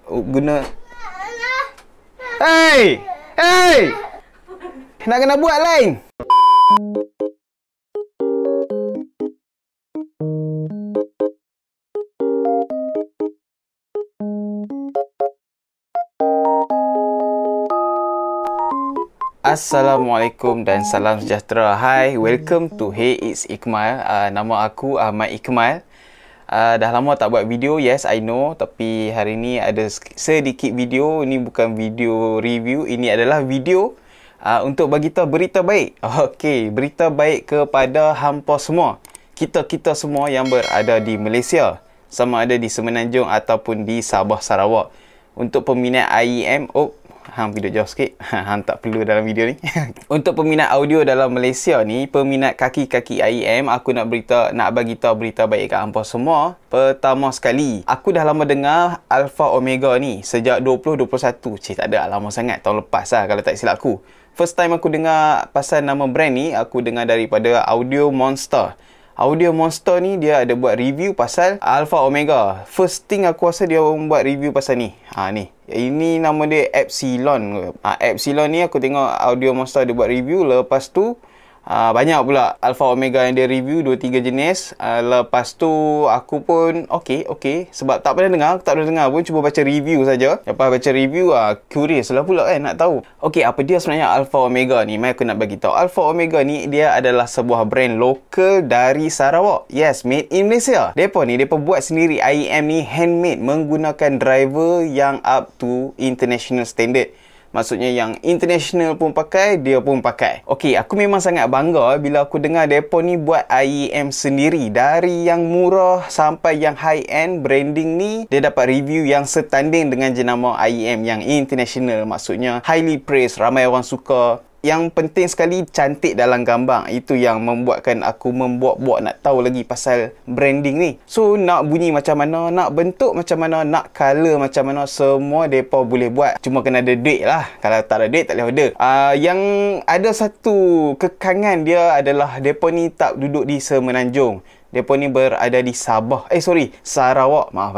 Guna. Hey! Hey! Nak kena buat lain. Assalamualaikum dan salam sejahtera. Hi, welcome to Hey It's Ikmal. Nama aku Ahmad Ikmal. Dah lama tak buat video, yes I know. Tapi hari ni ada sedikit video. Ini bukan video review, ini adalah video untuk bagi tahu berita baik. Okey, berita baik kepada hampa semua. Kita semua yang berada di Malaysia, sama ada di Semenanjung ataupun di Sabah Sarawak. Untuk peminat IEM, hang video jauh sikit. Hang tak perlu dalam video ni. Untuk peminat audio dalam Malaysia ni, peminat kaki-kaki IEM, aku nak bagi tahu berita baik kat hampa semua. Pertama sekali, aku dah lama dengar Alpha Omega ni sejak 2021. Tak ada lama sangat, tahun lepas lah kalau tak silap aku. First time aku dengar pasal nama brand ni, aku dengar daripada Audio Monster. Audio Monster ni dia ada buat review pasal Alpha Omega. First thing aku rasa dia buat review pasal ni. Ni. Ini nama dia Epsilon. Epsilon ni aku tengok Audio Monster dia buat review. Lepas tu banyak pula Alpha Omega yang dia review 2-3 jenis. Lepas tu aku pun okey sebab tak pernah dengar pun, cuba baca review saja. Lepas baca review curious lah pula kan nak tahu. Okey, apa dia sebenarnya Alpha Omega ni? Mai aku nak bagi tahu. Alpha Omega ni dia adalah sebuah brand lokal dari Sarawak. Yes, made in Malaysia. Depa buat sendiri IEM ni handmade menggunakan driver yang up to international standard. Maksudnya yang international pun pakai, dia pun pakai. Okey, aku memang sangat bangga bila aku dengar depa ni buat IEM sendiri. Dari yang murah sampai yang high end branding ni, dia dapat review yang setanding dengan jenama IEM yang international. Maksudnya highly praised, ramai orang suka. Yang penting sekali, cantik dalam gambar. Itu yang membuatkan aku membuat-buat nak tahu lagi pasal branding ni. So, nak bunyi macam mana, nak bentuk macam mana, nak colour macam mana, semua mereka boleh buat. Cuma kena ada duit lah. Kalau tak ada duit, tak boleh order. Yang ada satu kekangan dia adalah mereka ni tak duduk di Semenanjung. Mereka ni berada di Sarawak. Maaf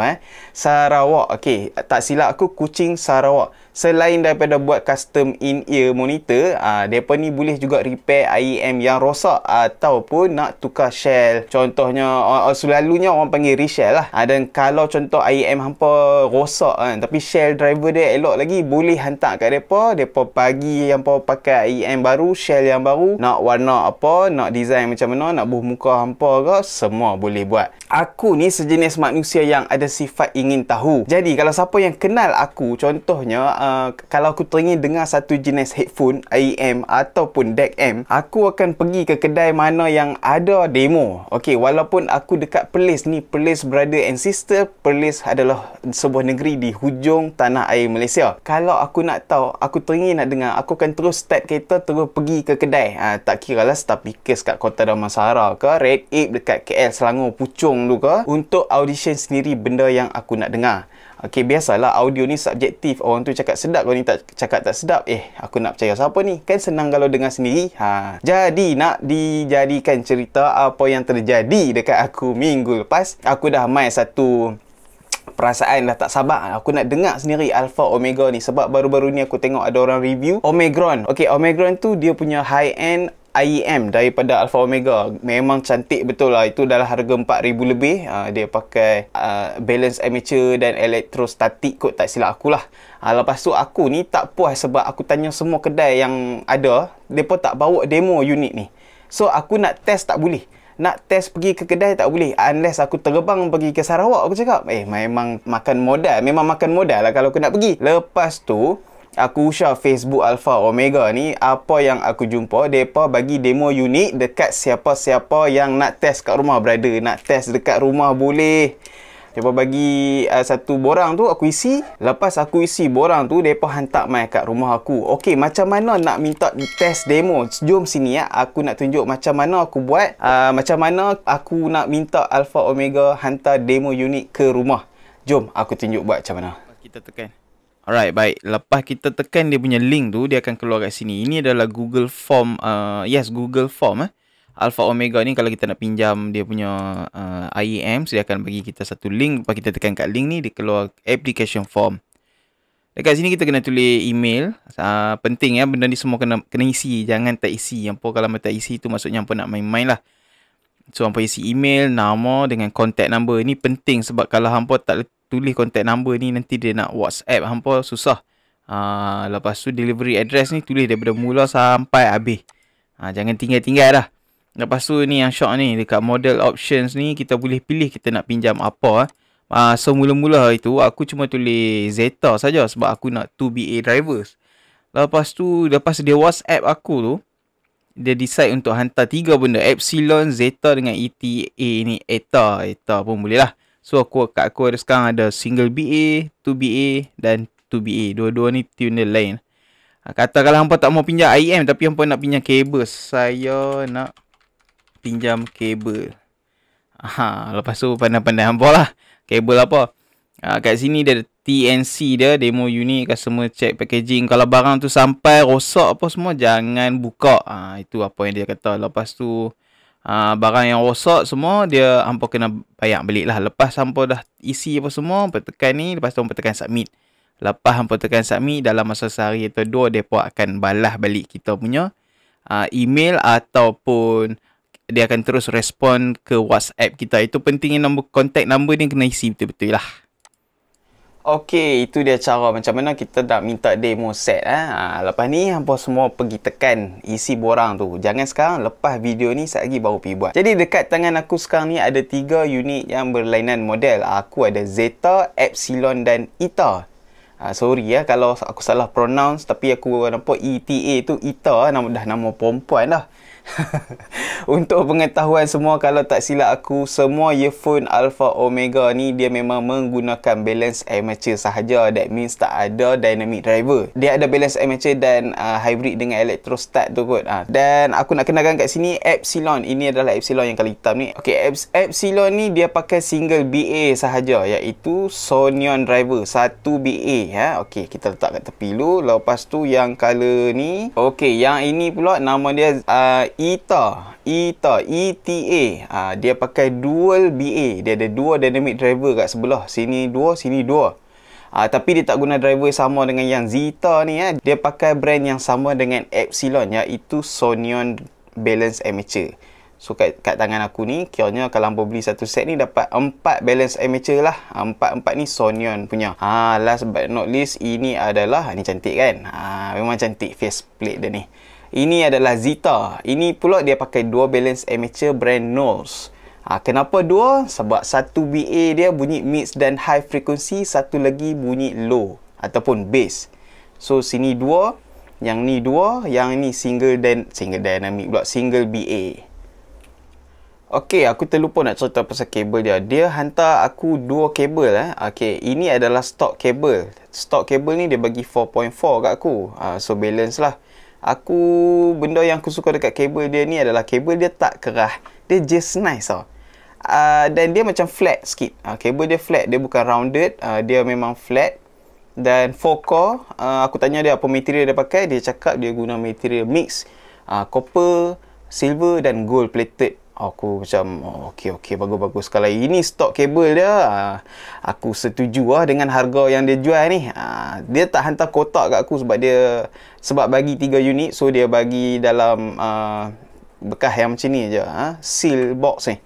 Sarawak. Okey, tak silap aku, Kuching, Sarawak. Selain daripada buat custom in-ear monitor, mereka ni boleh juga repair IEM yang rosak ataupun nak tukar shell. Contohnya, selalunya orang panggil reshell lah. Dan kalau contoh IEM hampa rosak kan, tapi shell driver dia elok lagi, boleh hantar kat mereka. Mereka bagi hampa pakai IEM baru, shell yang baru. Nak warna apa, nak design macam mana, nak buh muka hampa ke, semua boleh buat. Aku ni sejenis manusia yang ada sifat ingin tahu. Jadi, kalau siapa yang kenal aku, contohnya, kalau aku teringin dengar satu jenis headphone IEM ataupun DEC M, aku akan pergi ke kedai mana yang ada demo. Okey, walaupun aku dekat Perlis ni, Perlis brother and sister. Perlis adalah sebuah negeri di hujung tanah air Malaysia. Kalau aku nak tahu, aku teringin nak dengar, aku akan terus start kereta, terus pergi ke kedai. Tak kira lah Star Pickers kat Kota Damansara ke, Red Ape dekat KL Selangor Puchong tu ke, untuk audition sendiri benda yang aku nak dengar. Okey, biasalah audio ni subjektif. Orang tu cakap sedap, orang ni tak cakap tak sedap. Aku nak percaya siapa ni? Kan senang kalau dengar sendiri. Jadi, nak dijadikan cerita apa yang terjadi dekat aku minggu lepas. Aku dah main satu perasaan, dah tak sabar. Aku nak dengar sendiri Alpha Omega ni. Sebab baru-baru ni aku tengok ada orang review Omegron. Okey, Omegron tu dia punya high-end IEM daripada Alpha Omega. Memang cantik betul lah. Itu dalam harga 4,000 lebih. Dia pakai balance amateur dan elektrostatik kot, tak silap aku lah. Lepas tu aku ni tak puas sebab aku tanya semua kedai yang ada, mereka tak bawa demo unit ni. So aku nak test tak boleh. Nak test pergi ke kedai tak boleh. Unless aku terbang pergi ke Sarawak, aku cakap. Memang makan modal. Memang makan modal lah kalau aku nak pergi. Lepas tu, aku share Facebook Alpha Omega ni, apa yang aku jumpa, mereka bagi demo unit dekat siapa-siapa yang nak test kat rumah, brother. Nak test dekat rumah boleh. Mereka bagi satu borang tu, aku isi. Lepas aku isi borang tu, mereka hantar mai kat rumah aku. Okey, macam mana nak minta test demo? Jom sini ya. Aku nak tunjuk macam mana aku buat. Macam mana aku nak minta Alpha Omega hantar demo unit ke rumah. Jom, aku tunjuk buat macam mana. Kita tekan. Alright, baik. Lepas kita tekan dia punya link tu, dia akan keluar kat sini. Ini adalah Google Form. Yes, Google Form. Alpha Omega ni kalau kita nak pinjam dia punya IAM, dia akan bagi kita satu link. Lepas kita tekan kat link ni, dia keluar application form. Dekat sini kita kena tulis email. Penting ya, benda ni semua kena isi. Jangan tak isi. Hampa kalau tak isi tu maksudnya hampa nak main-main lah. So hampa isi email, nama dengan contact number. Ini penting sebab kalau hampa tak tulis contact number ni, nanti dia nak WhatsApp hampa susah. Lepas tu delivery address ni tulis daripada mula sampai habis. Jangan tinggal-tinggal dah. Lepas tu ni yang syok ni, dekat model options ni kita boleh pilih kita nak pinjam apa. So mula-mula itu aku cuma tulis Zeta saja sebab aku nak 2BA drivers. Lepas tu, lepas dia WhatsApp aku tu, dia decide untuk hantar 3 benda, Epsilon, Zeta dengan ETA ni, ETA pun boleh lah. So kat aku ada sekarang ada single BA, 2BA dan 2BA. Dua-dua ni tune lain. Katakanlah hampa tak mau pinjam IM tapi hampa nak pinjam kabel. Saya nak pinjam kabel. Lepas tu pandai-pandai hampa lah. Kabel apa? Kat sini dia ada TNC dia, demo unit, customer check packaging. Kalau barang tu sampai rosak apa semua, jangan buka. Itu apa yang dia kata. Lepas tu barang yang rosak semua, dia hampa kena bayar balik lah. Lepas hampa dah isi apa semua, hampa tekan ni, lepas tu hampa tekan submit. Lepas hampa tekan submit, dalam masa sehari atau 2, mereka akan balas balik kita punya email ataupun dia akan terus respon ke WhatsApp kita. Itu pentingnya nombor contact number ni kena isi betul-betul lah. Okey, itu dia cara macam mana kita nak minta demo set. Lepas ni hampa semua pergi tekan isi borang tu. Jangan sekarang, lepas video ni sekejap lagi baru pergi buat. Jadi dekat tangan aku sekarang ni ada 3 unit yang berlainan model. Aku ada Zeta, Epsilon dan ETA. Sorry ya kalau aku salah pronounce, tapi aku nampak ETA tu ETA, dah nama perempuan dah. Untuk pengetahuan semua, kalau tak silap aku, semua earphone Alpha Omega ni dia memang menggunakan balance armature sahaja. That means tak ada dynamic driver. Dia ada balance armature dan hybrid dengan electrostat tu kot. Dan aku nak kenalkan kat sini Epsilon. Ini adalah Epsilon yang kali hitam ni. Okay, Epsilon ni dia pakai single BA sahaja, iaitu Sonion driver 1 BA. Okay, kita letak kat tepi dulu. Lepas tu yang color ni, okay, yang ini pula nama dia ETA. Dia pakai dual BA. Dia ada 2 dynamic driver kat sebelah. Sini 2, sini 2. Tapi dia tak guna driver sama dengan yang Zeta ni. Dia pakai brand yang sama dengan Epsilon, iaitu Sonion Balance Armature. So kat tangan aku ni, kiranya kalau hampa beli satu set ni dapat 4 balance armature lah. 4 ni Sonion punya. Last but not least, ini adalah, ni cantik kan? Memang cantik face plate dia ni. Ini adalah Zeta. Ini pula dia pakai 2 balance armature brand Knowles. Kenapa 2? Sebab satu BA dia bunyi mid dan high frequency, satu lagi bunyi low ataupun bass. So sini 2, yang ni 2, yang ni single dynamic pula, single BA. Okey, aku terlupa nak cerita pasal kabel dia. Dia hantar aku 2 kabel. Okey, ini adalah stock kabel. Stock kabel ni dia bagi 4.4 kat aku. So balance lah. Benda yang aku suka dekat kabel dia ni adalah kabel dia tak kerah. Dia just nice tau. Dan dia macam flat sikit. Kabel dia flat, dia bukan rounded. Dia memang flat. Dan 4 core, aku tanya dia apa material dia pakai. Dia cakap dia guna material mix, copper, silver dan gold plated. Aku macam, okey, bagus-bagus. Kalau ini stok kabel dia, aku setuju dengan harga yang dia jual ni. Dia tak hantar kotak kat aku sebab bagi 3 unit. So dia bagi dalam bekas yang macam ni je, seal box ni.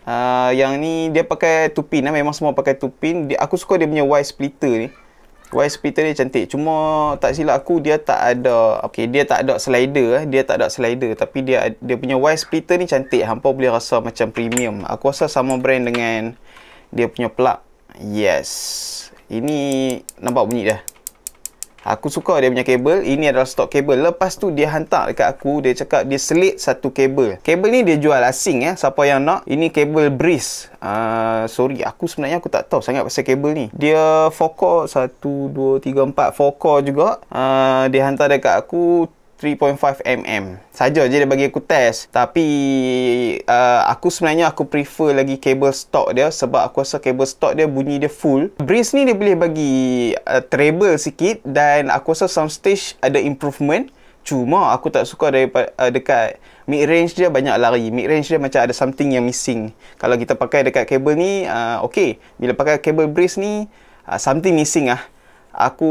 Yang ni dia pakai 2 pin, memang semua pakai 2 pin. Aku suka dia punya wire splitter ni. Wire splitter dia cantik. Cuma tak silap aku, dia tak ada, dia tak ada slider. Dia tak ada slider, tapi dia punya wire splitter ni cantik. Hampa boleh rasa macam premium. Aku rasa sama brand dengan dia punya plug. Yes, ini nampak bunyi dah. Aku suka dia punya kabel. Ini adalah stok kabel. Lepas tu dia hantar dekat aku, dia cakap dia selit satu kabel. Kabel ni dia jual asing siapa yang nak. Ini kabel Breeze. Sorry, sebenarnya aku tak tahu sangat pasal kabel ni. Dia 4 core, 1, 2, 3, 4 4 core juga. Dia hantar dekat aku 3.5 mm saja je dia bagi aku test. Tapi aku sebenarnya aku prefer lagi kabel stock dia, sebab aku rasa kabel stock dia bunyi dia full. Breeze ni dia boleh bagi treble sikit, dan aku rasa soundstage ada improvement. Cuma aku tak suka dekat mid range dia banyak lari. Mid range dia macam ada something yang missing. Kalau kita pakai dekat kabel ni, okey. Bila pakai kabel brace ni, something missing lah. Aku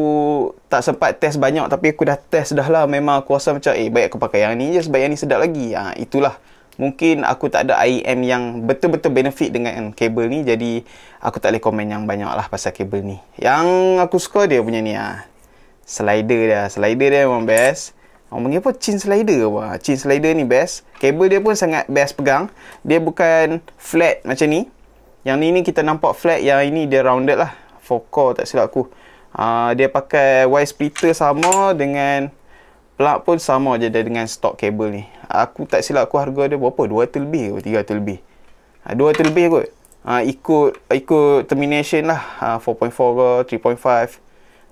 tak sempat test banyak, tapi aku dah test dah lah. Memang aku rasa macam, baik aku pakai yang ni je sebab yang ni sedap lagi. Itulah. Mungkin aku tak ada IEM yang betul-betul benefit dengan kabel ni. Jadi, aku tak boleh komen yang banyak lah pasal kabel ni. Yang aku suka dia punya ni. Slider dia. Slider dia memang best. Orang panggil apa? Chin slider apa? Chin slider ni best. Kabel dia pun sangat best pegang. Dia bukan flat macam ni. Yang ni kita nampak flat. Yang ini dia rounded lah. 4 core tak silap aku. Dia pakai wire splitter sama dengan plug pun sama je dengan stok kabel ni. Aku tak silap aku harga dia berapa? 200 lebih ke 300 lebih? 200 lebih kot. Ikut termination lah. 4.4 ke 3.5.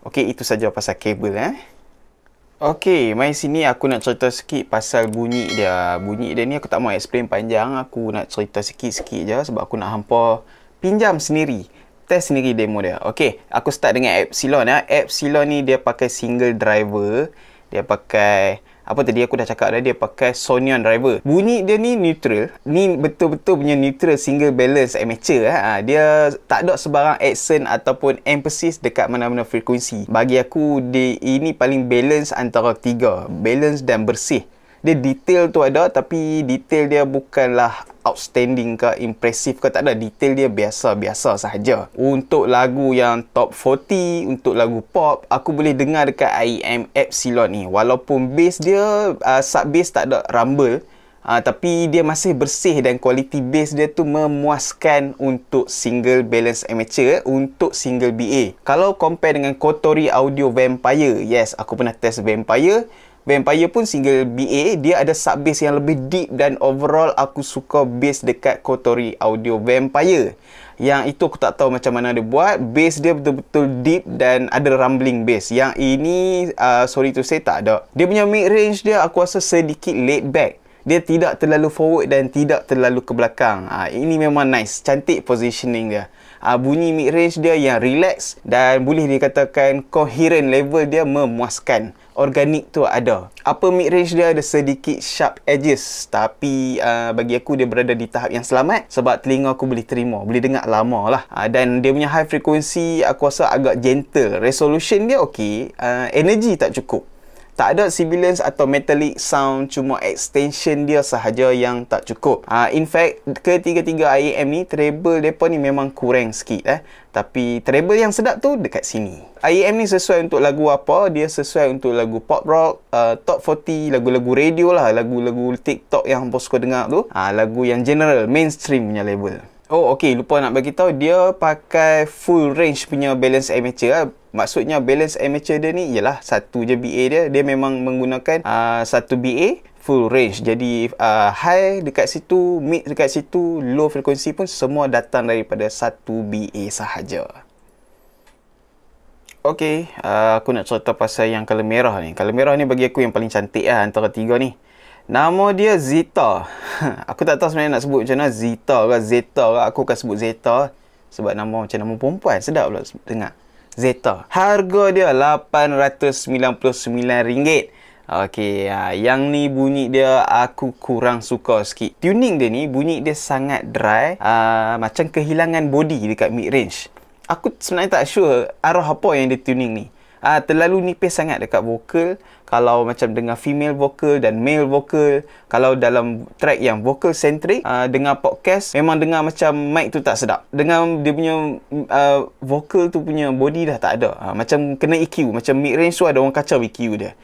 Okey, itu saja pasal kabel Okey, mari sini aku nak cerita sikit pasal bunyi dia. Bunyi dia ni aku tak mau explain panjang. Aku nak cerita sikit-sikit je sebab aku nak hampa pinjam sendiri. Test sendiri demo dia. Okey, aku start dengan Epsilon Epsilon ni dia pakai single driver. Dia pakai apa tadi aku dah cakap dah, dia pakai Sonion driver. Bunyi dia ni neutral. Ni betul-betul punya neutral single balance amateur Dia tak ada sebarang accent ataupun emphasis dekat mana-mana frekuensi. Bagi aku ini paling balance antara 3. Balance dan bersih. Dia detail tu ada, tapi detail dia bukanlah outstanding ke impressive ke, tak ada. Detail dia biasa-biasa sahaja. Untuk lagu yang top 40, untuk lagu pop, aku boleh dengar dekat IEM Epsilon ni. Walaupun bass dia, sub bass tak ada rumble, tapi dia masih bersih dan kualiti bass dia tu memuaskan untuk single balance amateur, untuk single BA. Kalau compare dengan Kotori Audio Vampire, yes, aku pernah test Vampire. Vampire pun single BA, dia ada sub bass yang lebih deep dan overall aku suka bass dekat Kotori Audio Vampire. Yang itu aku tak tahu macam mana dia buat. Bass dia betul-betul deep dan ada rumbling bass. Yang ini, sorry to say, tak ada. Dia punya mid range dia aku rasa sedikit laid back. Dia tidak terlalu forward dan tidak terlalu ke belakang. Ini memang nice, cantik positioning dia. Bunyi mid range dia yang relax dan boleh dikatakan coherent level dia memuaskan. Organik tu ada. Upper mid range dia ada sedikit sharp edges, tapi bagi aku dia berada di tahap yang selamat sebab telinga aku boleh terima, boleh dengar lama lah. Dan dia punya high frequency aku rasa agak gentle. Resolution dia okey, energy tak cukup. Tak ada sibilance atau metallic sound, cuma extension dia sahaja yang tak cukup. In fact, ketiga-tiga IEM ni, treble mereka ni memang kurang sikit. Tapi treble yang sedap tu dekat sini. IEM ni sesuai untuk lagu apa? Dia sesuai untuk lagu pop rock, top 40, lagu-lagu radio lah, lagu-lagu TikTok yang hampa suka dengar tu. Lagu yang general, mainstream punya label. Oh, okey, lupa nak bagi tahu, dia pakai full range punya balance amateur. Maksudnya balance amateur dia ni ialah satu je BA dia. Dia memang menggunakan satu BA full range. Jadi high dekat situ, mid dekat situ, low frekuensi pun semua datang daripada satu BA sahaja. Okey, aku nak cerita pasal yang color merah ni. Color merah ni bagi aku yang paling cantik lah antara tiga ni. Nama dia Zeta. Aku tak tahu sebenarnya nak sebut macam mana, Zeta ke Zeta ke. Aku akan sebut Zeta sebab nama macam nama perempuan. Sedap pula dengar. Zeta. Harga dia RM899. Okey, yang ni bunyi dia aku kurang suka sikit. Tuning dia ni, bunyi dia sangat dry. Macam kehilangan body dekat mid range. Aku sebenarnya tak sure arah apa yang dia tuning ni. Terlalu nipis sangat dekat vokal. Kalau macam dengar female vocal dan male vocal, kalau dalam track yang vocal centric, dengar podcast, memang dengar macam mic tu tak sedap. Dengar dia punya vocal tu punya body dah tak ada. Macam kena EQ, macam mid range tu ada orang kacau EQ dia.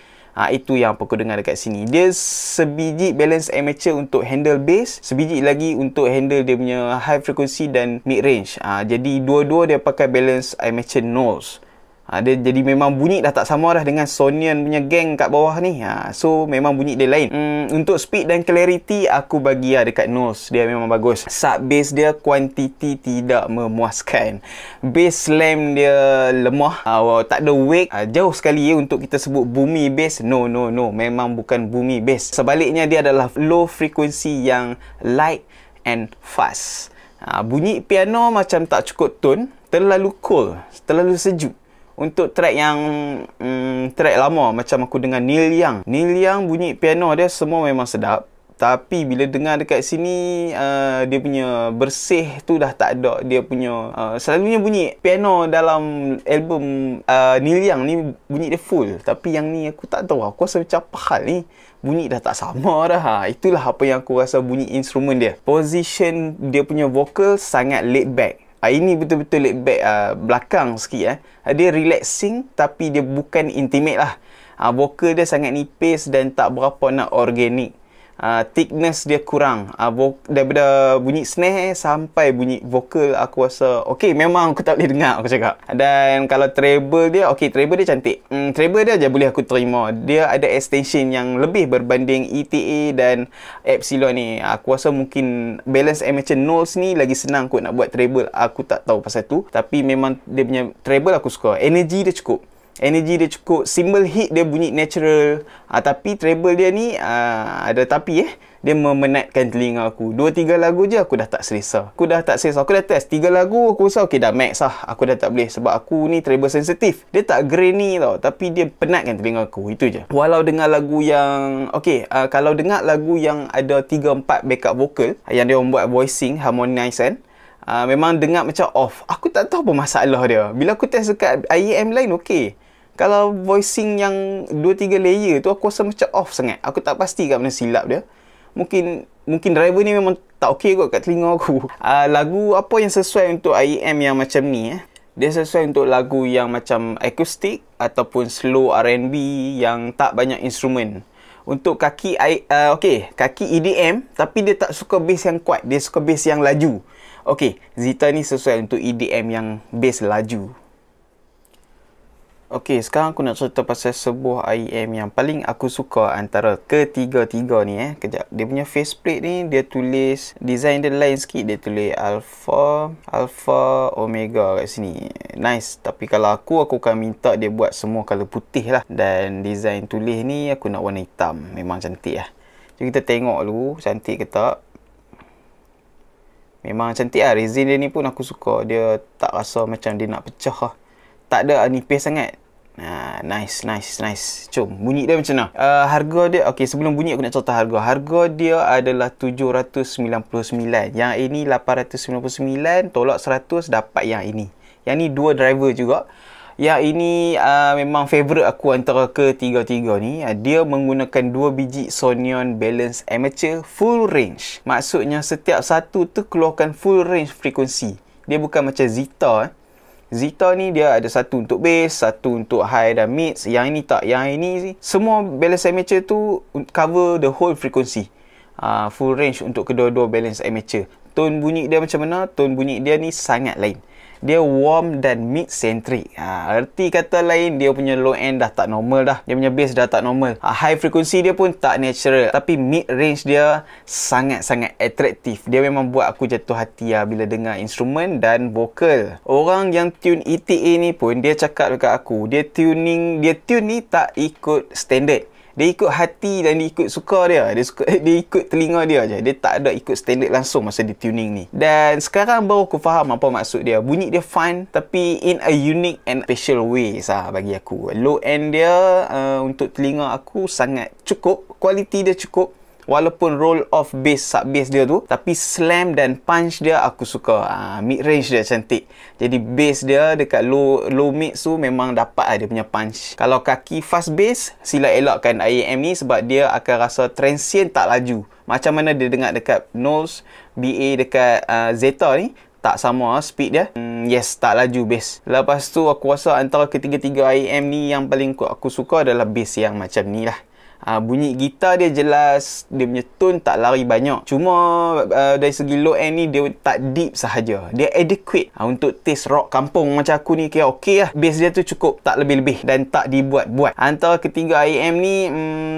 Itu yang aku dengar dekat sini. Dia sebiji balance amateur untuk handle bass, sebiji lagi untuk handle dia punya high frequency dan mid range. Jadi dua-dua dia pakai balance amateur nose. Dia jadi memang bunyi dah tak sama dah dengan Sonion punya geng kat bawah ni. So memang bunyi dia lain. Untuk speed dan clarity aku bagi dekat nose dia memang bagus. Sub bass dia quantity tidak memuaskan. Bass slam dia lemah, tak ada wake. Jauh sekali untuk kita sebut boomy bass. No, memang bukan boomy bass. Sebaliknya dia adalah low frequency yang light and fast. Bunyi piano macam tak cukup tone, terlalu cool, terlalu sejuk. Untuk track yang track lama macam aku dengar Neil Young bunyi piano dia semua memang sedap. Tapi bila dengar dekat sini, dia punya bersih tu dah tak ada. Dia punya selalunya bunyi piano dalam album Neil Young ni bunyi dia full. Tapi yang ni aku tak tahu. Aku rasa macam apa hal ni, bunyi dah tak sama dah. Itulah apa yang aku rasa bunyi instrumen dia. Position dia punya vokal sangat laid back. Ini betul-betul laid back, belakang sikit. Dia relaxing tapi dia bukan intimate lah. Vokal dia sangat nipis dan tak berapa nak organik. Thickness dia kurang. Daripada bunyi snare sampai bunyi vokal, aku rasa okey, memang aku tak boleh dengar, aku cakap. Dan kalau treble dia, okey, treble dia cantik. Treble dia je boleh aku terima. Dia ada extension yang lebih berbanding ETA dan Epsilon ni. Aku rasa mungkin balance amateur Knowles ni lagi senang kot nak buat treble. Aku tak tahu pasal tu. Tapi memang dia punya treble aku suka. Energy dia cukup. Cymbal hit dia bunyi natural. Tapi treble dia ni ada tapi dia memenatkan telinga aku. 2-3 lagu je aku dah tak selesa. Aku dah test 3 lagu, aku rasa okey dah max lah. Aku dah tak boleh sebab aku ni treble sensitif. Dia tak grainy tau, tapi dia penatkan telinga aku. Itu je. Walau dengar lagu yang kalau dengar lagu yang ada 3-4 backup vocal yang dia orang buat voicing, harmonize kan, memang dengar macam off. Aku tak tahu apa masalah dia. Bila aku test dekat IEM lain, okey. Kalau voicing yang 2-3 layer tu, aku rasa macam off sangat. Aku tak pasti kat mana silap dia. Mungkin driver ni memang tak okey kot kat telinga aku. Lagu apa yang sesuai untuk IEM yang macam ni? Dia sesuai untuk lagu yang macam akustik ataupun slow R&B yang tak banyak instrumen. Untuk kaki EDM, tapi dia tak suka bass yang kuat. Dia suka bass yang laju. Okey, Zita ni sesuai untuk EDM yang bass laju. Okey, sekarang aku nak cerita pasal sebuah IEM yang paling aku suka antara ketiga-tiga ni. Kejap. Dia punya faceplate ni, dia tulis, design dia lain sikit. Dia tulis Alpha, Omega kat sini. Nice. Tapi kalau aku akan minta dia buat semua colour putih lah. Dan design tulis ni, aku nak warna hitam. Memang cantik lah. Jadi kita tengok dulu, cantik ke tak. Memang cantik lah. Resin dia ni pun aku suka. Dia tak rasa macam dia nak pecah lah. Tak ada nipis sangat. Nice. Jom, bunyi dia macam mana? Harga dia, okey, sebelum bunyi aku nak cerita harga. Harga dia adalah 799. Yang ini 899, tolak 100 dapat yang ini. Yang ni 2 driver juga. Yang ini memang favourite aku antara ketiga-tiga ni. Dia menggunakan 2 biji Sonyon Balance Amateur full range. Maksudnya setiap satu tu keluarkan full range frekuensi. Dia bukan macam Zita. Zita ni dia ada satu untuk bass, satu untuk high dan mids. Yang ini tak. Yang ini semua balance amateur tu cover the whole frequency. Full range untuk kedua-dua balance amateur. Tone bunyi dia macam mana? Tone bunyi dia ni sangat lain. Dia warm dan mid-centric. Arti kata lain, dia punya low end dah tak normal dah. Dia punya bass dah tak normal. High frequency dia pun tak natural. Tapi mid-range dia sangat-sangat atraktif. Dia memang buat aku jatuh hati bila dengar instrumen dan vokal. Orang yang tune ETA ni pun, dia cakap dekat aku, dia tune ni tak ikut standard. Dia ikut hati dan dia ikut suka dia. Dia ikut telinga dia je. Dia tak ada ikut standard langsung masa dia tuning ni. Dan sekarang baru aku faham apa maksud dia. Bunyi dia fun tapi in a unique and special way bagi aku. Low end dia untuk telinga aku sangat cukup. Kualiti dia cukup. Walaupun roll off bass, sub bass dia tu, tapi slam dan punch dia aku suka. Mid range dia cantik. Jadi bass dia dekat low mid tu memang dapat dia punya punch. Kalau kaki fast bass, sila elakkan IEM ni sebab dia akan rasa transient tak laju. Macam mana dia dengar dekat Knowles, BA dekat Zeta ni, tak sama speed dia. Yes, tak laju bass. Lepas tu aku rasa antara ketiga-tiga IEM ni yang paling aku suka adalah bass yang macam ni lah. Bunyi gitar dia jelas, dia punya tone tak lari banyak. Cuma dari segi low end ni dia tak deep sahaja. Dia adequate untuk taste rock kampung macam aku ni, kira okey lah. Bass dia tu cukup, tak lebih-lebih dan tak dibuat-buat. Antara ketiga IEM ni,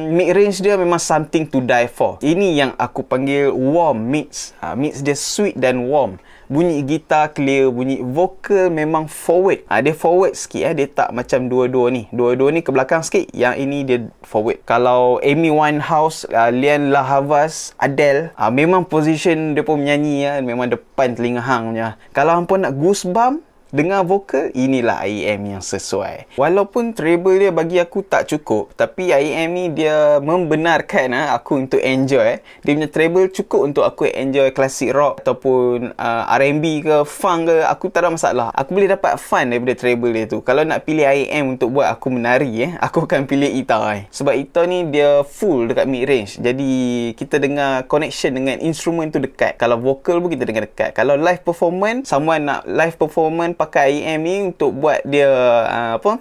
mid range dia memang something to die for. Ini yang aku panggil warm mids. Mids dia sweet dan warm. Bunyi gitar clear, bunyi vokal memang forward. Dia forward sikit dia tak macam dua-dua ni. Dua-dua ni ke belakang sikit, yang ini dia forward. Kalau Amy Winehouse, Lianne La Havas, Adele, memang position dia pun menyanyi memang depan telinga hang punya. Kalau hangpa nak goosebump, dengar vokal, inilah IEM yang sesuai. Walaupun treble dia bagi aku tak cukup, tapi IEM ni dia membenarkan aku untuk enjoy. Dia punya treble cukup untuk aku enjoy klasik rock ataupun R&B ke, funk ke, aku tak ada masalah. Aku boleh dapat fun daripada treble dia tu. Kalau nak pilih IEM untuk buat aku menari, aku akan pilih Ita. Sebab Ita ni dia full dekat mid range. Jadi kita dengar connection dengan instrumen tu dekat. Kalau vokal pun kita dengar dekat. Kalau live performance, someone nak live performance pakai IEM ni untuk buat dia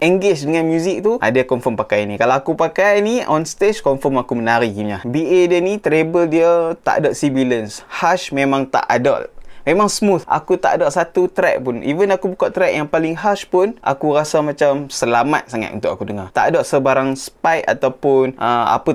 engage dengan music tu, dia confirm pakai ni. Kalau aku pakai ni on stage, confirm aku menari punya. BA dia ni treble dia tak ada sibilance. Harsh memang tak ada. Memang smooth. Aku tak ada satu track pun. Even aku buka track yang paling harsh pun, aku rasa macam selamat sangat untuk aku dengar. Tak ada sebarang spike ataupun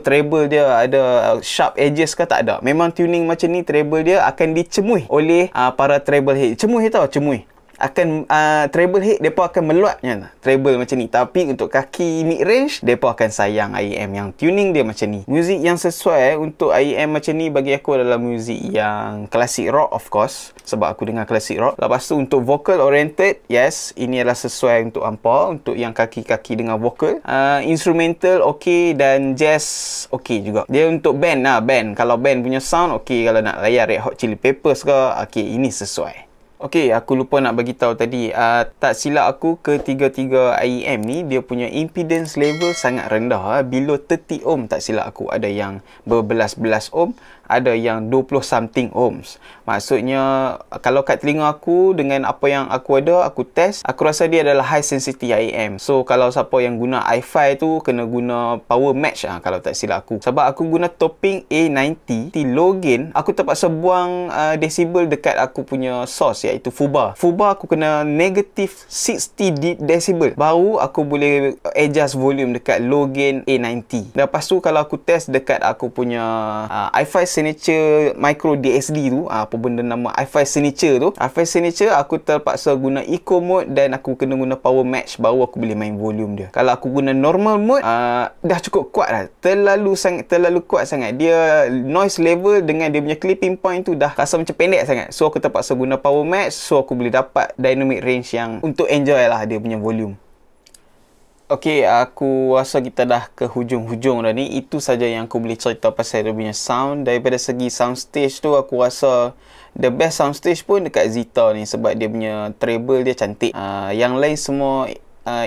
treble dia ada sharp edges ke, tak ada. Memang tuning macam ni, treble dia akan dicemui oleh para treble head. Cemui tau, cemui. Akan treble head, mereka akan meluatnya treble macam ni. Tapi untuk kaki mid range, mereka akan sayang IEM yang tuning dia macam ni. Muzik yang sesuai untuk IEM macam ni bagi aku adalah muzik yang klasik rock, of course, sebab aku dengar klasik rock. Lepas tu untuk vocal oriented, yes, ini adalah sesuai untuk hampa, untuk yang kaki-kaki dengar vokal. Instrumental okey, dan jazz okey juga. Dia untuk band band. Kalau band punya sound okey. Kalau nak layan Red Hot Chili Peppers ke, okey, ini sesuai. Okey, aku lupa nak bagi tahu tadi. Tak silap aku, ketiga-tiga IEM ni dia punya impedance level sangat rendah. Below 30 ohm tak silap aku. Ada yang berbelas-belas ohm, ada yang 20 something ohms. Maksudnya kalau kat telinga aku dengan apa yang aku ada, aku test, aku rasa dia adalah high sensitivity IEM. So kalau siapa yang guna i5 tu kena guna power match kalau tak silap aku. Sebab aku guna topping A90 low gain, aku terpaksa buang decibel dekat aku punya source, iaitu Fuba. Fuba aku kena negative 60 decibel baru aku boleh adjust volume dekat low gain A90. Lepas tu kalau aku test dekat aku punya i5 Signature Micro DSD tu, apa benda nama i5 Signature tu, i5 Signature aku terpaksa guna eco mode dan aku kena guna power match baru aku boleh main volume dia. Kalau aku guna normal mode, dah cukup kuat dah. Terlalu kuat sangat. Dia noise level dengan dia punya clipping point tu dah rasa macam pendek sangat. So aku terpaksa guna power match, so aku boleh dapat dynamic range yang untuk enjoy lah dia punya volume. Okey, aku rasa kita dah ke hujung-hujung dah ni. Itu saja yang aku boleh cerita pasal dia punya sound. Daripada segi sound stage tu, aku rasa the best sound stage pun dekat Zeta ni, sebab dia punya treble dia cantik. Yang lain semua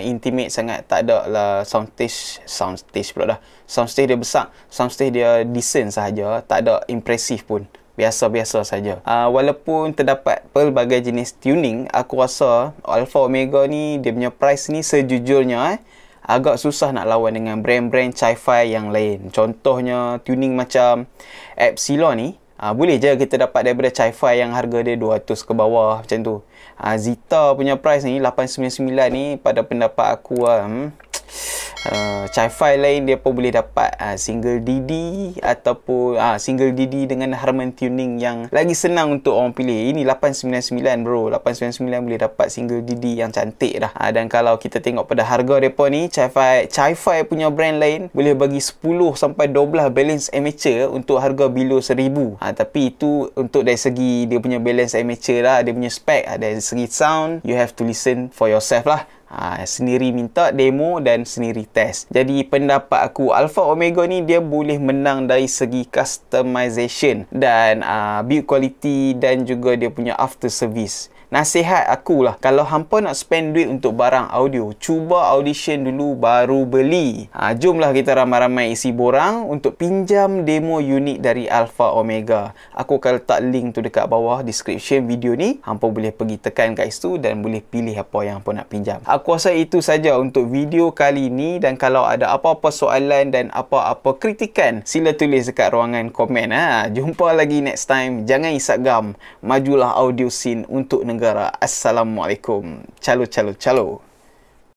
intimate sangat. Tak ada lah sound stage pula dah. Sound stage dia besar, sound stage dia decent sahaja, tak ada impresif pun. Biasa-biasa saja. Walaupun terdapat pelbagai jenis tuning, aku rasa Alpha Omega ni, dia punya price ni sejujurnya agak susah nak lawan dengan brand-brand Chi-Fi yang lain. Contohnya tuning macam Epsilon ni, boleh je kita dapat daripada Chi-Fi yang harga dia 200 ke bawah macam tu. Zeta punya price ni 899 ni, pada pendapat aku Chi-Fi lain dia pun boleh dapat single DD ataupun single DD dengan Harman tuning yang lagi senang untuk orang pilih. Ini 899 bro, 899 boleh dapat single DD yang cantik dah. Dan kalau kita tengok pada harga depa ni, Chi-Fi punya brand lain boleh bagi 10 sampai 12 balance amateur untuk harga below 1000. Tapi itu untuk dari segi dia punya balance amateur lah, dia punya spec. Dari segi sound, you have to listen for yourself lah. Sendiri minta demo dan sendiri test. Jadi pendapat aku, Alpha Omega ni dia boleh menang dari segi customization dan build quality dan juga dia punya after service. Nasihat aku lah, kalau hampa nak spend duit untuk barang audio, cuba audition dulu baru beli. Jomlah kita ramai-ramai isi borang untuk pinjam demo unit dari Alpha Omega. Aku akan letak link tu dekat bawah description video ni. Hampa boleh pergi tekan kat situ dan boleh pilih apa yang hampa nak pinjam. Aku rasa itu saja untuk video kali ni, dan kalau ada apa-apa soalan dan apa-apa kritikan, sila tulis dekat ruangan komen. Jumpa lagi next time. Jangan isap gam. Majulah audio scene untuk negara. Assalamualaikum. Calo.